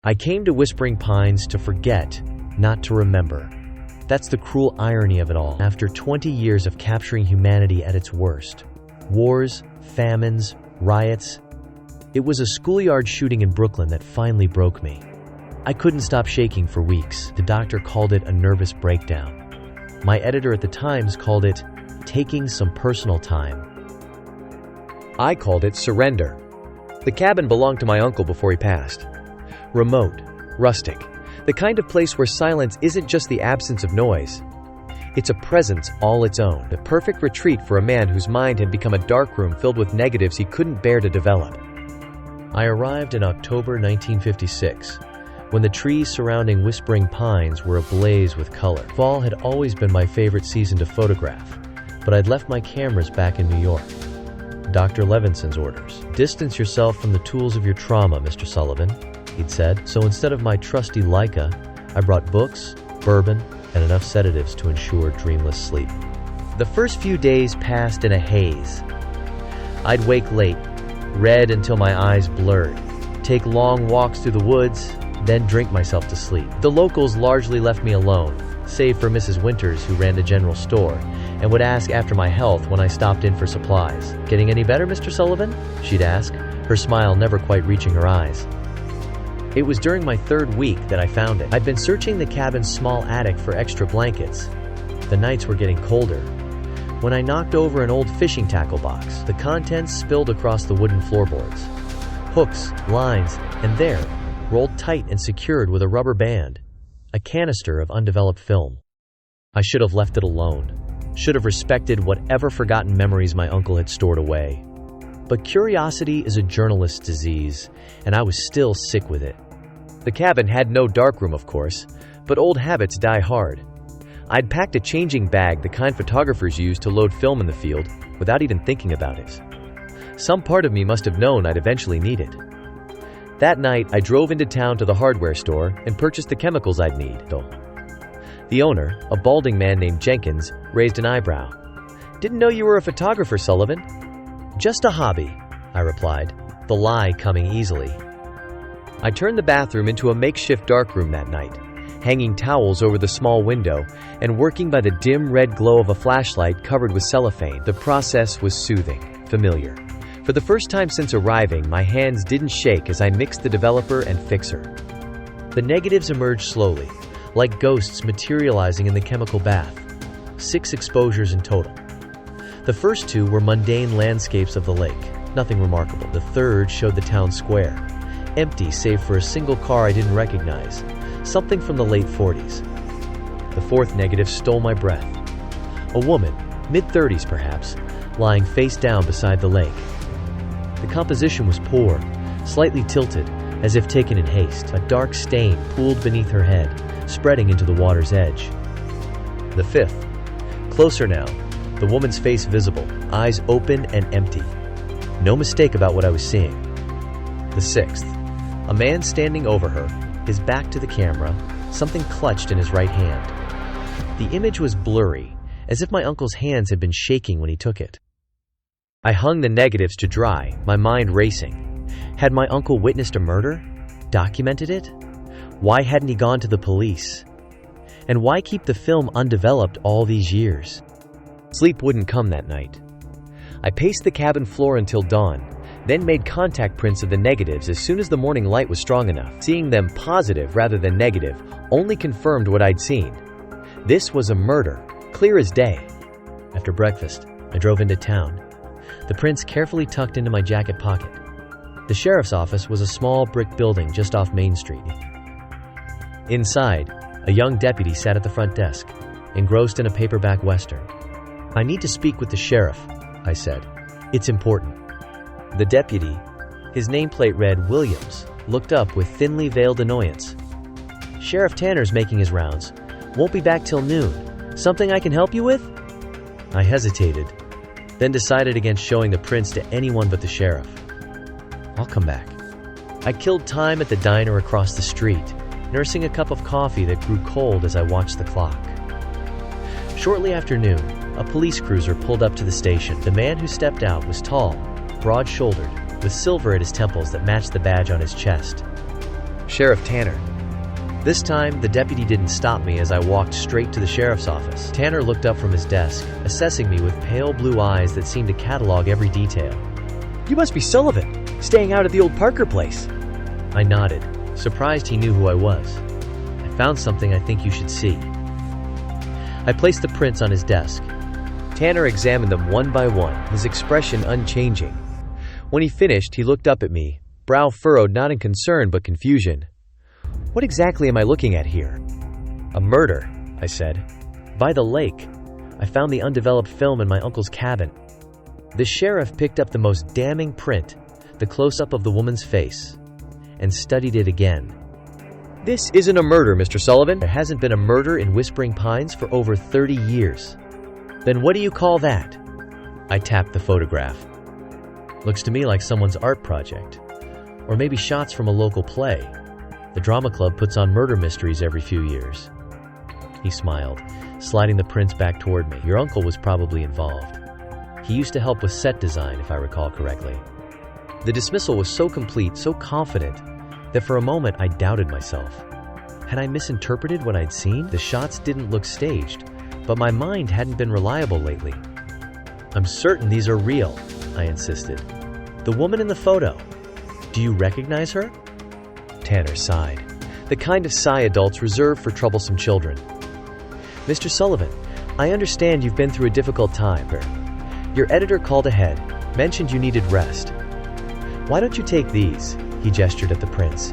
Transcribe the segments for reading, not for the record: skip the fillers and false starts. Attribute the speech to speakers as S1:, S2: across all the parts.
S1: I came to Whispering Pines to forget, not to remember. That's the cruel irony of it all. After 20 years of capturing humanity at its worst, wars, famines, riots, it was a schoolyard shooting in Brooklyn that finally broke me. I couldn't stop shaking for weeks. The doctor called it a nervous breakdown. My editor at the Times called it taking some personal time. I called it surrender. The cabin belonged to my uncle before he passed. Remote, rustic, the kind of place where silence isn't just the absence of noise. It's a presence all its own, the perfect retreat for a man whose mind had become a darkroom filled with negatives he couldn't bear to develop. I arrived in October 1956, when the trees surrounding Whispering Pines were ablaze with color. Fall had always been my favorite season to photograph, but I'd left my cameras back in New York. Dr. Levinson's orders. "Distance yourself from the tools of your trauma, Mr. Sullivan," he'd said. So instead of my trusty Leica, I brought books, bourbon, and enough sedatives to ensure dreamless sleep. The first few days passed in a haze. I'd wake late, read until my eyes blurred, take long walks through the woods, then drink myself to sleep. The locals largely left me alone, save for Mrs. Winters, who ran the general store, and would ask after my health when I stopped in for supplies. "Getting any better, Mr. Sullivan?" she'd ask, her smile never quite reaching her eyes. It was during my third week that I found it. I'd been searching the cabin's small attic for extra blankets. The nights were getting colder. When I knocked over an old fishing tackle box, the contents spilled across the wooden floorboards. Hooks, lines, and there, rolled tight and secured with a rubber band, a canister of undeveloped film. I should have left it alone, should have respected whatever forgotten memories my uncle had stored away. But curiosity is a journalist's disease, and I was still sick with it. The cabin had no darkroom, of course, but old habits die hard. I'd packed a changing bag, the kind photographers use to load film in the field, without even thinking about it. Some part of me must have known I'd eventually need it. That night, I drove into town to the hardware store and purchased the chemicals I'd need. The owner, a balding man named Jenkins, raised an eyebrow. "Didn't know you were a photographer, Sullivan." "Just a hobby," I replied, the lie coming easily. I turned the bathroom into a makeshift darkroom that night, hanging towels over the small window and working by the dim red glow of a flashlight covered with cellophane. The process was soothing, familiar. For the first time since arriving, my hands didn't shake as I mixed the developer and fixer. The negatives emerged slowly, like ghosts materializing in the chemical bath. 6 exposures in total. The first 2 were mundane landscapes of the lake, nothing remarkable. The third showed the town square, empty save for a single car I didn't recognize, something from the late 40s. The fourth negative stole my breath. A woman, mid-30s perhaps, lying face down beside the lake. The composition was poor, slightly tilted, as if taken in haste. A dark stain pooled beneath her head, spreading into the water's edge. The fifth, closer now, the woman's face visible, eyes open and empty. No mistake about what I was seeing. The sixth, a man standing over her, his back to the camera, something clutched in his right hand. The image was blurry, as if my uncle's hands had been shaking when he took it. I hung the negatives to dry, my mind racing. Had my uncle witnessed a murder? Documented it? Why hadn't he gone to the police? And why keep the film undeveloped all these years? Sleep wouldn't come that night. I paced the cabin floor until dawn, then made contact prints of the negatives as soon as the morning light was strong enough. Seeing them positive rather than negative only confirmed what I'd seen. This was a murder, clear as day. After breakfast, I drove into town, the prints carefully tucked into my jacket pocket. The sheriff's office was a small brick building just off Main Street. Inside, a young deputy sat at the front desk, engrossed in a paperback western. "I need to speak with the sheriff," I said. "It's important." The deputy, his nameplate read Williams, looked up with thinly veiled annoyance. "Sheriff Tanner's making his rounds. Won't be back till noon. Something I can help you with?" I hesitated, then decided against showing the prints to anyone but the sheriff. "I'll come back." I killed time at the diner across the street, nursing a cup of coffee that grew cold as I watched the clock. Shortly after noon, a police cruiser pulled up to the station. The man who stepped out was tall, broad-shouldered, with silver at his temples that matched the badge on his chest. Sheriff Tanner. This time, the deputy didn't stop me as I walked straight to the sheriff's office. Tanner looked up from his desk, assessing me with pale blue eyes that seemed to catalog every detail.
S2: You must be Sullivan, staying out at the old Parker place.
S1: I nodded, surprised he knew who I was. I found something I think you should see. I placed the prints on his desk. Tanner examined them one by one, his expression unchanging. When he finished, he looked up at me, brow furrowed not in concern but confusion. What exactly am I looking at here? A murder, I said. By the lake. I found the undeveloped film in my uncle's cabin. The sheriff picked up the most damning print, the close-up of the woman's face, and studied it again. This isn't a murder, Mr. Sullivan. There hasn't been a murder in Whispering Pines for over 30 years. Then what do you call that? I tapped the photograph. Looks to me like someone's art project. Or maybe shots from a local play. The drama club puts on murder mysteries every few years. He smiled, sliding the prints back toward me. Your uncle was probably involved. He used to help with set design, if I recall correctly. The dismissal was so complete, so confident, that for a moment I doubted myself. Had I misinterpreted what I'd seen? The shots didn't look staged, but my mind hadn't been reliable lately. I'm certain these are real, I insisted. The woman in the photo. Do you recognize her? Tanner sighed, the kind of sigh adults reserve for troublesome children. Mr. Sullivan, I understand you've been through a difficult time. Your editor called ahead, mentioned you needed rest. Why don't you take these, he gestured at the prints,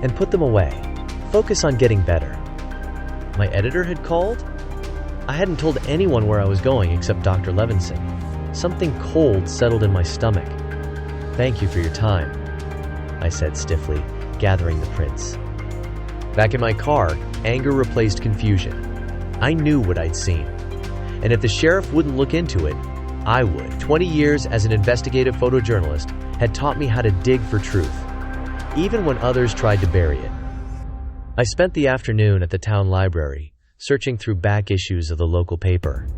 S1: and put them away. Focus on getting better. My editor had called? I hadn't told anyone where I was going except Dr. Levinson. Something cold settled in my stomach. Thank you for your time, I said stiffly, gathering the prints. Back in my car, anger replaced confusion. I knew what I'd seen, and if the sheriff wouldn't look into it, I would. 20 years as an investigative photojournalist had taught me how to dig for truth, even when others tried to bury it. I spent the afternoon at the town library, searching through back issues of the local paper.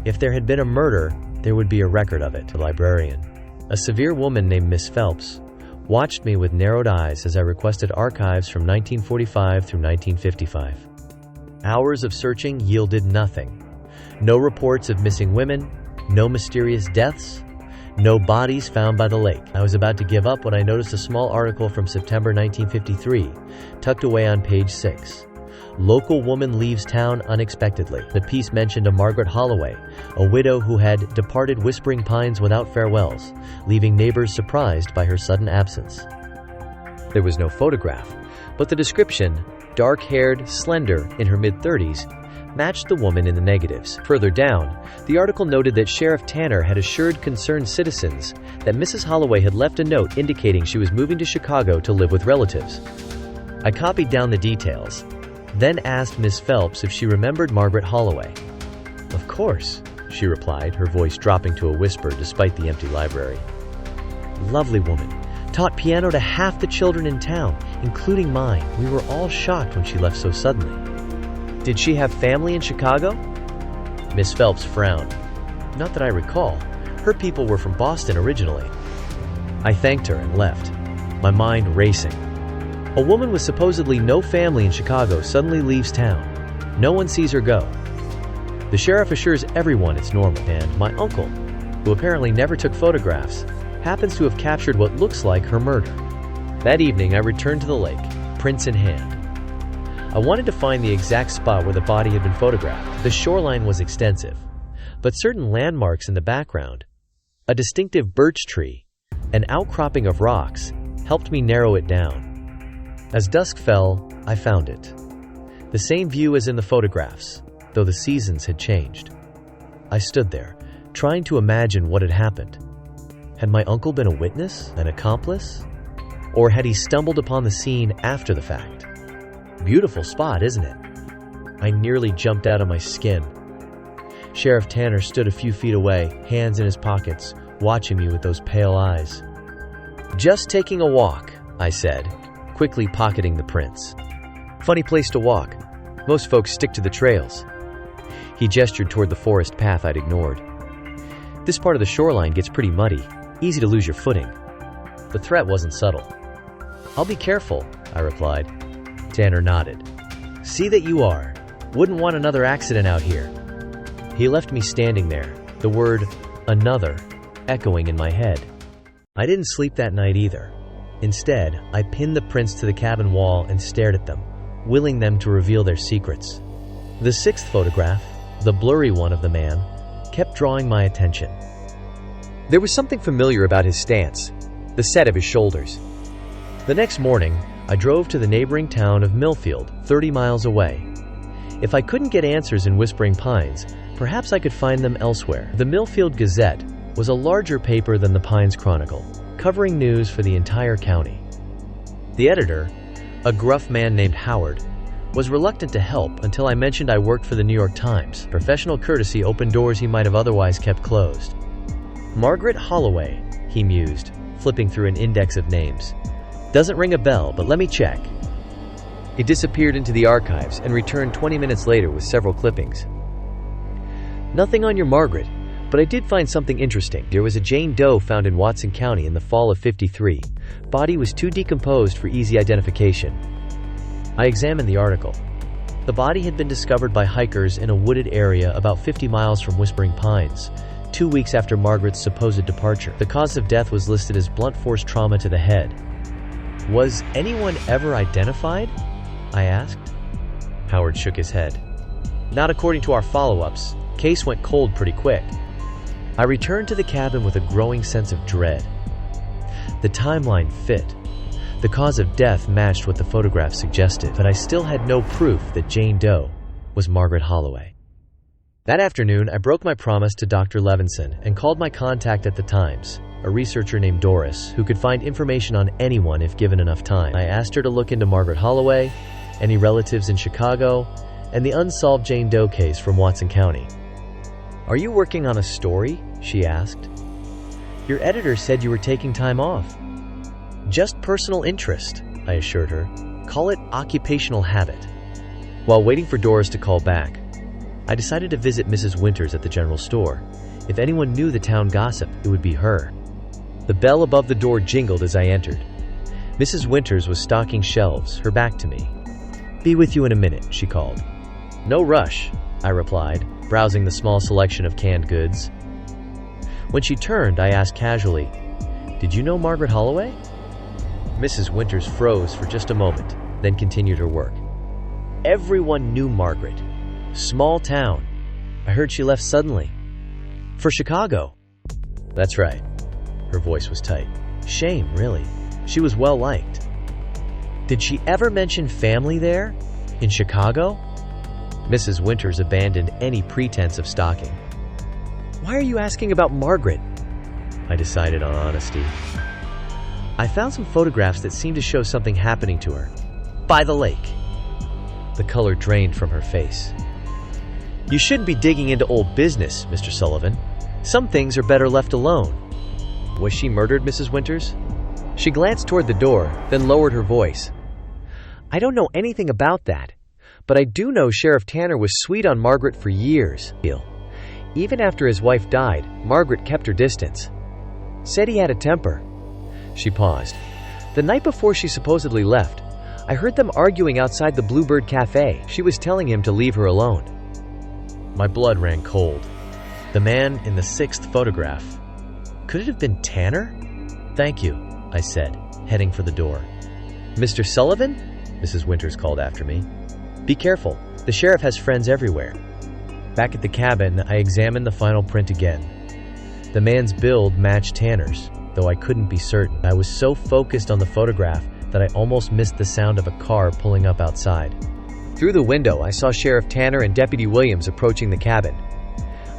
S1: If there had been a murder, there would be a record of it, the librarian. A severe woman named Miss Phelps watched me with narrowed eyes as I requested archives from 1945 through 1955. Hours of searching yielded nothing. No reports of missing women, no mysterious deaths, no bodies found by the lake. I was about to give up when I noticed a small article from September 1953, tucked away on page 6. Local woman leaves town unexpectedly. The piece mentioned a Margaret Holloway, a widow who had departed Whispering Pines without farewells, leaving neighbors surprised by her sudden absence. There was no photograph, but the description, dark-haired, slender, in her mid-30s, matched the woman in the negatives. Further down, the article noted that Sheriff Tanner had assured concerned citizens that Mrs. Holloway had left a note indicating she was moving to Chicago to live with relatives. I copied down the details, then asked Miss Phelps if she remembered Margaret Holloway. Of course, she replied, her voice dropping to a whisper despite the empty library. Lovely woman. Taught piano to half the children in town, including mine. We were all shocked when she left so suddenly. Did she have family in Chicago? Miss Phelps frowned. Not that I recall. Her people were from Boston originally. I thanked her and left, my mind racing. A woman with supposedly no family in Chicago suddenly leaves town. No one sees her go. The sheriff assures everyone it's normal, and my uncle, who apparently never took photographs, happens to have captured what looks like her murder. That evening, I returned to the lake, prints in hand. I wanted to find the exact spot where the body had been photographed. The shoreline was extensive, but certain landmarks in the background, a distinctive birch tree, an outcropping of rocks, helped me narrow it down. As dusk fell, I found it. The same view as in the photographs, though the seasons had changed. I stood there, trying to imagine what had happened. Had my uncle been a witness, an accomplice? Or had he stumbled upon the scene after the fact? Beautiful spot, isn't it? I nearly jumped out of my skin. Sheriff Tanner stood a few feet away, hands in his pockets, watching me with those pale eyes. Just taking a walk, I said, quickly pocketing the prints. Funny place to walk. Most folks stick to the trails. He gestured toward the forest path I'd ignored. This part of the shoreline gets pretty muddy, easy to lose your footing. The threat wasn't subtle. I'll be careful, I replied. Tanner nodded. See that you are. Wouldn't want another accident out here. He left me standing there, the word another echoing in my head. I didn't sleep that night either. Instead, I pinned the prints to the cabin wall and stared at them, willing them to reveal their secrets. The sixth photograph, the blurry one of the man, kept drawing my attention. There was something familiar about his stance, the set of his shoulders. The next morning, I drove to the neighboring town of Millfield, 30 miles away. If I couldn't get answers in Whispering Pines, perhaps I could find them elsewhere. The Millfield Gazette was a larger paper than the Pines Chronicle, covering news for the entire county. The editor, a gruff man named Howard, was reluctant to help until I mentioned I worked for the New York Times. Professional courtesy opened doors he might have otherwise kept closed. Margaret Holloway, he mused, flipping through an index of names. Doesn't ring a bell, but let me check. He disappeared into the archives and returned 20 minutes later with several clippings. Nothing on your Margaret, but I did find something interesting. There was a Jane Doe found in Watson County in the fall of '53. Body was too decomposed for easy identification. I examined the article. The body had been discovered by hikers in a wooded area about 50 miles from Whispering Pines, 2 weeks after Margaret's supposed departure. The cause of death was listed as blunt force trauma to the head. Was anyone ever identified? I asked. Howard shook his head. Not according to our follow-ups. Case went cold pretty quick. I returned to the cabin with a growing sense of dread. The timeline fit. The cause of death matched what the photograph suggested, but I still had no proof that Jane Doe was Margaret Holloway. That afternoon, I broke my promise to Dr. Levinson and called my contact at the Times, a researcher named Doris, who could find information on anyone if given enough time. I asked her to look into Margaret Holloway, any relatives in Chicago, and the unsolved Jane Doe case from Watson County. Are you working on a story? She asked. Your editor said you were taking time off. Just personal interest, I assured her. Call it occupational habit. While waiting for Doris to call back, I decided to visit Mrs. Winters at the general store. If anyone knew the town gossip, it would be her. The bell above the door jingled as I entered. Mrs. Winters was stocking shelves, her back to me. Be with you in a minute, she called. No rush, I replied, browsing the small selection of canned goods. When she turned, I asked casually, Did you know Margaret Holloway? Mrs. Winters froze for just a moment, then continued her work. Everyone knew Margaret. Small town. I heard she left suddenly. For Chicago. That's right. Her voice was tight. Shame, really. She was well liked. Did she ever mention family there? In Chicago? Mrs. Winters abandoned any pretense of stalking. Why are you asking about Margaret? I decided on honesty. I found some photographs that seemed to show something happening to her. By the lake. The color drained from her face. You shouldn't be digging into old business, Mr. Sullivan. Some things are better left alone. Was she murdered, Mrs. Winters? She glanced toward the door, then lowered her voice. I don't know anything about that, but I do know Sheriff Tanner was sweet on Margaret for years. Even after his wife died, Margaret kept her distance. Said he had a temper. She paused. The night before she supposedly left, I heard them arguing outside the Bluebird Cafe. She was telling him to leave her alone. My blood ran cold. The man in the sixth photograph. Could it have been Tanner? Thank you, I said, heading for the door. Mr. Sullivan? Mrs. Winters called after me. Be careful. The sheriff has friends everywhere. Back at the cabin, I examined the final print again. The man's build matched Tanner's, though I couldn't be certain. I was so focused on the photograph that I almost missed the sound of a car pulling up outside. Through the window, I saw Sheriff Tanner and Deputy Williams approaching the cabin.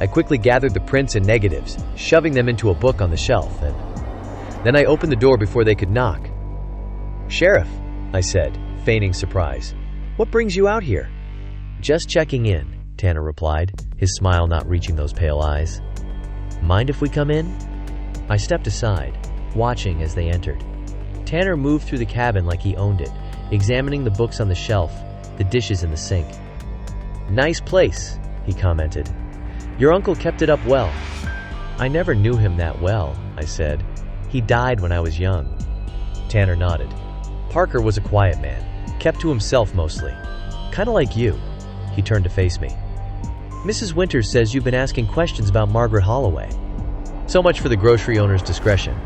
S1: I quickly gathered the prints and negatives, shoving them into a book on the shelf, and then I opened the door before they could knock. Sheriff, I said, feigning surprise. What brings you out here? Just checking in, Tanner replied, his smile not reaching those pale eyes. Mind if we come in? I stepped aside, watching as they entered. Tanner moved through the cabin like he owned it, examining the books on the shelf, the dishes in the sink. Nice place, he commented. Your uncle kept it up well. I never knew him that well, I said. He died when I was young. Tanner nodded. Parker was a quiet man, kept to himself mostly. Kinda like you. He turned to face me. Mrs. Winters says you've been asking questions about Margaret Holloway. So much for the grocery owner's discretion.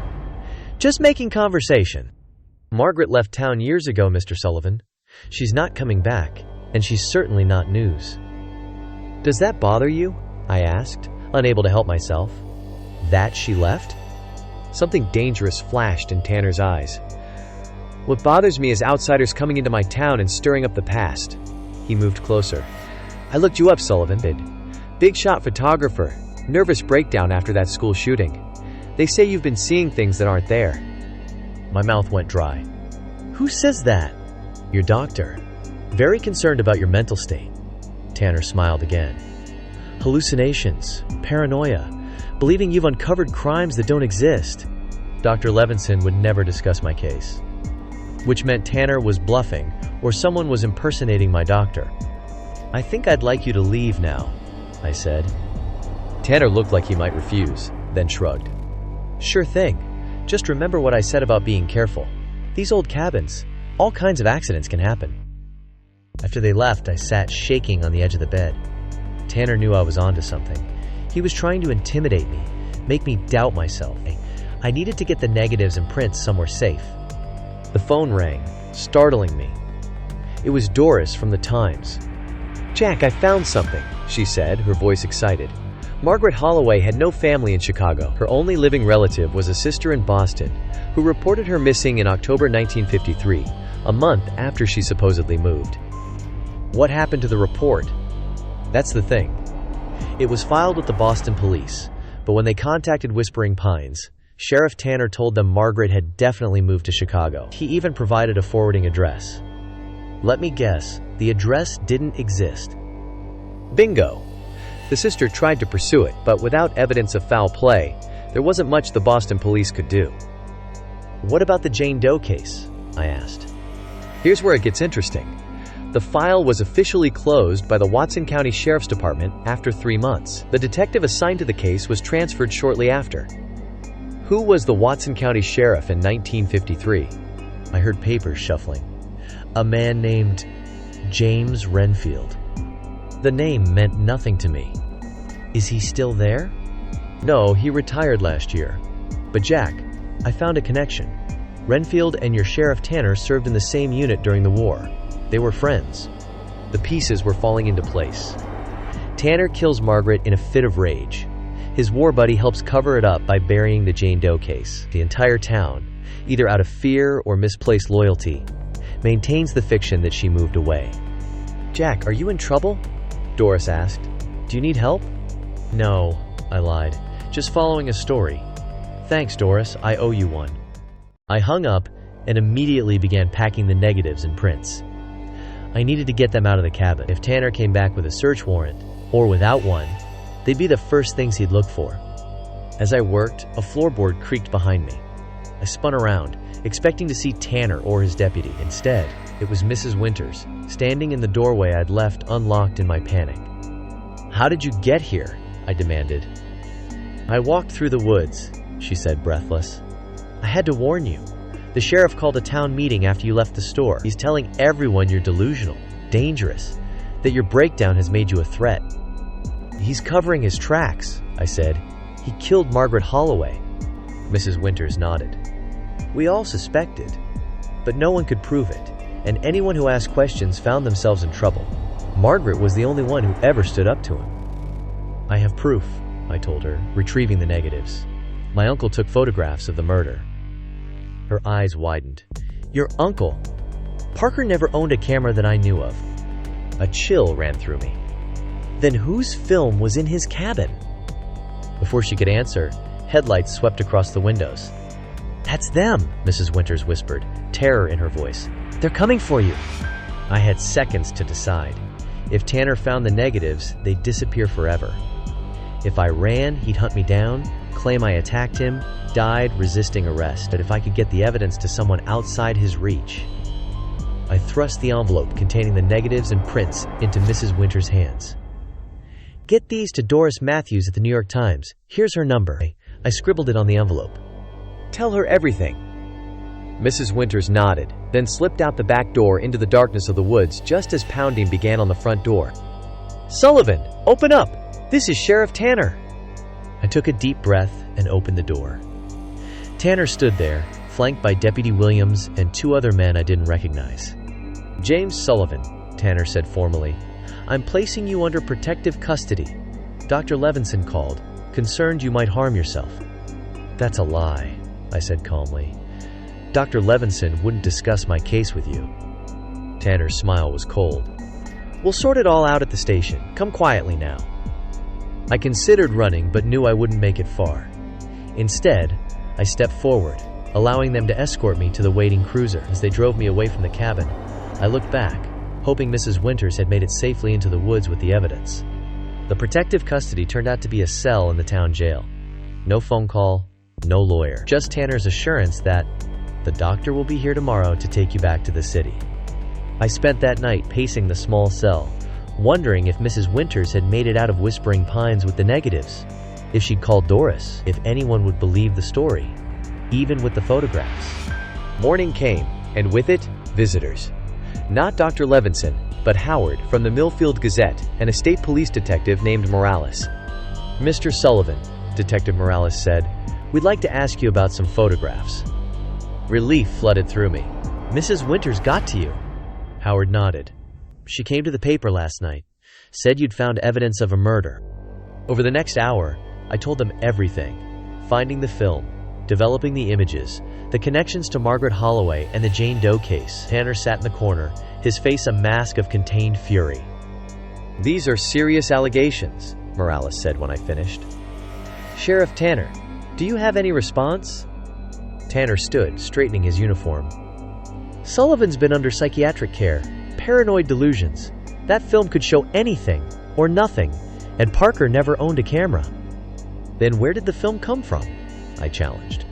S1: Just making conversation. Margaret left town years ago, Mr. Sullivan. She's not coming back, and she's certainly not news. Does that bother you? I asked, unable to help myself. That she left? Something dangerous flashed in Tanner's eyes. What bothers me is outsiders coming into my town and stirring up the past. He moved closer. I looked you up, Sullivan. Big shot photographer. Nervous breakdown after that school shooting. They say you've been seeing things that aren't there. My mouth went dry. Who says that? Your doctor. Very concerned about your mental state. Tanner smiled again. Hallucinations, paranoia, believing you've uncovered crimes that don't exist. Dr. Levinson would never discuss my case. Which meant Tanner was bluffing, or someone was impersonating my doctor. I think I'd like you to leave now, I said. Tanner looked like he might refuse, then shrugged. Sure thing. Just remember what I said about being careful. These old cabins, all kinds of accidents can happen. After they left, I sat shaking on the edge of the bed. Tanner knew I was onto something. He was trying to intimidate me, make me doubt myself. I needed to get the negatives and prints somewhere safe. The phone rang, startling me. It was Doris from the Times. Jack, I found something, she said, her voice excited. Margaret Holloway had no family in Chicago. Her only living relative was a sister in Boston, who reported her missing in October 1953, a month after she supposedly moved. What happened to the report? That's the thing. It was filed with the Boston police, but when they contacted Whispering Pines, Sheriff Tanner told them Margaret had definitely moved to Chicago. He even provided a forwarding address. Let me guess, the address didn't exist. Bingo! The sister tried to pursue it, but without evidence of foul play, there wasn't much the Boston police could do. What about the Jane Doe case? I asked. Here's where it gets interesting. The file was officially closed by the Watson County Sheriff's Department after 3 months. The detective assigned to the case was transferred shortly after. Who was the Watson County Sheriff in 1953? I heard papers shuffling. A man named James Renfield. The name meant nothing to me. Is he still there? No, he retired last year. But Jack, I found a connection. Renfield and your Sheriff Tanner served in the same unit during the war. They were friends. The pieces were falling into place. Tanner kills Margaret in a fit of rage. His war buddy helps cover it up by burying the Jane Doe case. The entire town, either out of fear or misplaced loyalty, maintains the fiction that she moved away. Jack, are you in trouble? Doris asked. Do you need help? No, I lied. Just following a story. Thanks, Doris. I owe you one. I hung up and immediately began packing the negatives and prints. I needed to get them out of the cabin. If Tanner came back with a search warrant, or without one, they'd be the first things he'd look for. As I worked, a floorboard creaked behind me. I spun around, expecting to see Tanner or his deputy. Instead, it was Mrs. Winters, standing in the doorway I'd left unlocked in my panic. How did you get here? I demanded. I walked through the woods, she said, breathless. I had to warn you. The sheriff called a town meeting after you left the store. He's telling everyone you're delusional, dangerous, that your breakdown has made you a threat. He's covering his tracks, I said. He killed Margaret Holloway. Mrs. Winters nodded. We all suspected, but no one could prove it, and anyone who asked questions found themselves in trouble. Margaret was the only one who ever stood up to him. I have proof, I told her, retrieving the negatives. My uncle took photographs of the murder. Her eyes widened. Your uncle? Parker never owned a camera that I knew of. A chill ran through me. Then whose film was in his cabin? Before she could answer, headlights swept across the windows. That's them, Mrs. Winters whispered, terror in her voice. They're coming for you. I had seconds to decide. If Tanner found the negatives, they'd disappear forever. If I ran, he'd hunt me down, claim I attacked him, died resisting arrest. But if I could get the evidence to someone outside his reach... I thrust the envelope containing the negatives and prints into Mrs. Winters' hands. Get these to Doris Matthews at the New York Times. Here's her number. I scribbled it on the envelope. Tell her everything. Mrs. Winters nodded, then slipped out the back door into the darkness of the woods just as pounding began on the front door.
S2: Sullivan, open up! This is Sheriff Tanner.
S1: I took a deep breath and opened the door. Tanner stood there, flanked by Deputy Williams and two other men I didn't recognize. "James Sullivan," Tanner said formally, "I'm placing you under protective custody. Dr. Levinson called, concerned you might harm yourself." "That's a lie," I said calmly. "Dr. Levinson wouldn't discuss my case with you." Tanner's smile was cold. "We'll sort it all out at the station. Come quietly now." I considered running but knew I wouldn't make it far. Instead, I stepped forward, allowing them to escort me to the waiting cruiser. As they drove me away from the cabin, I looked back, hoping Mrs. Winters had made it safely into the woods with the evidence. The protective custody turned out to be a cell in the town jail. No phone call, no lawyer, just Tanner's assurance that the doctor will be here tomorrow to take you back to the city. I spent that night pacing the small cell, wondering if Mrs. Winters had made it out of Whispering Pines with the negatives, if she'd called Doris, if anyone would believe the story, even with the photographs. Morning came, and with it, visitors. Not Dr. Levinson, but Howard from the Millfield Gazette and a state police detective named Morales. "Mr. Sullivan," Detective Morales said, "we'd like to ask you about some photographs." Relief flooded through me. "Mrs. Winters got to you." Howard nodded. "She came to the paper last night, said you'd found evidence of a murder." Over the next hour, I told them everything, finding the film, developing the images, the connections to Margaret Holloway and the Jane Doe case. Tanner sat in the corner, his face a mask of contained fury. "These are serious allegations," Morales said when I finished. "Sheriff Tanner, do you have any response?" Tanner stood, straightening his uniform. "Sullivan's been under psychiatric care, paranoid delusions. That film could show anything or nothing, and Parker never owned a camera." "Then where did the film come from?" I challenged.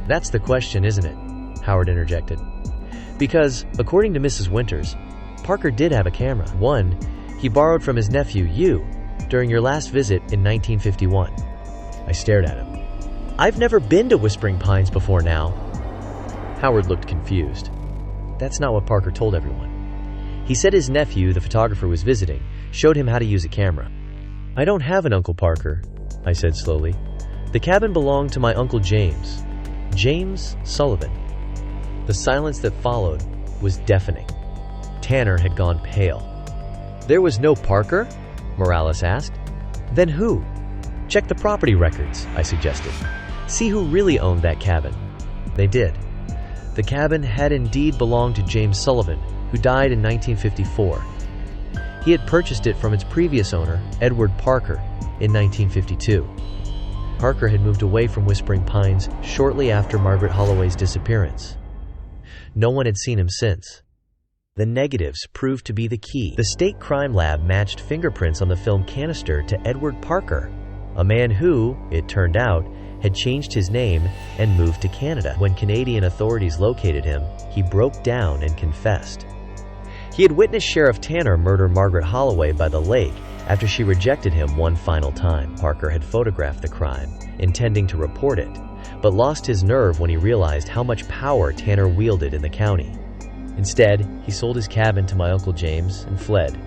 S1: "That's the question, isn't it?" Howard interjected. "Because, according to Mrs. Winters, Parker did have a camera. One he borrowed from his nephew, you, during your last visit in 1951. I stared at him. "I've never been to Whispering Pines before now." Howard looked confused. "That's not what Parker told everyone. He said his nephew, the photographer was visiting, showed him how to use a camera." "I don't have an Uncle Parker," I said slowly. "The cabin belonged to my Uncle James. James Sullivan." The silence that followed was deafening. Tanner had gone pale. "There was no Parker?" Morales asked. "Then who?" "Check the property records," I suggested. "See who really owned that cabin." They did. The cabin had indeed belonged to James Sullivan, who died in 1954. He had purchased it from its previous owner, Edward Parker, in 1952. Parker had moved away from Whispering Pines shortly after Margaret Holloway's disappearance. No one had seen him since. The negatives proved to be the key. The state crime lab matched fingerprints on the film canister to Edward Parker, a man who, it turned out, had changed his name and moved to Canada. When Canadian authorities located him, he broke down and confessed. He had witnessed Sheriff Tanner murder Margaret Holloway by the lake after she rejected him one final time. Parker had photographed the crime, intending to report it, but lost his nerve when he realized how much power Tanner wielded in the county. Instead, he sold his cabin to my Uncle James and fled,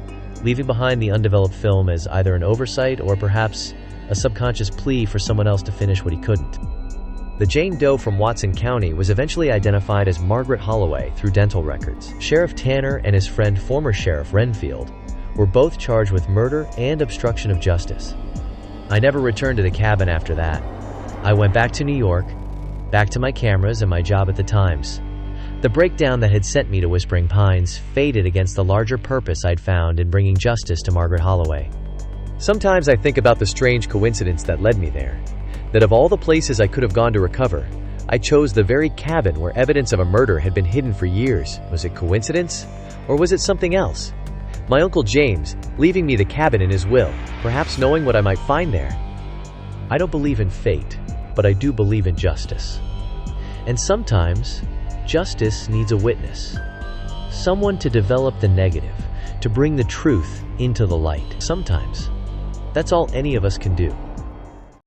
S1: leaving behind the undeveloped film as either an oversight or perhaps a subconscious plea for someone else to finish what he couldn't. The Jane Doe from Watson County was eventually identified as Margaret Holloway through dental records. Sheriff Tanner and his friend former Sheriff Renfield were both charged with murder and obstruction of justice. I never returned to the cabin after that. I went back to New York, back to my cameras and my job at the Times. The breakdown that had sent me to Whispering Pines faded against the larger purpose I'd found in bringing justice to Margaret Holloway. Sometimes I think about the strange coincidence that led me there, that of all the places I could have gone to recover, I chose the very cabin where evidence of a murder had been hidden for years. Was it coincidence? Or was it something else? My Uncle James, leaving me the cabin in his will, perhaps knowing what I might find there. I don't believe in fate, but I do believe in justice. And sometimes, justice needs a witness. Someone to develop the negative, to bring the truth into the light. Sometimes, that's all any of us can do.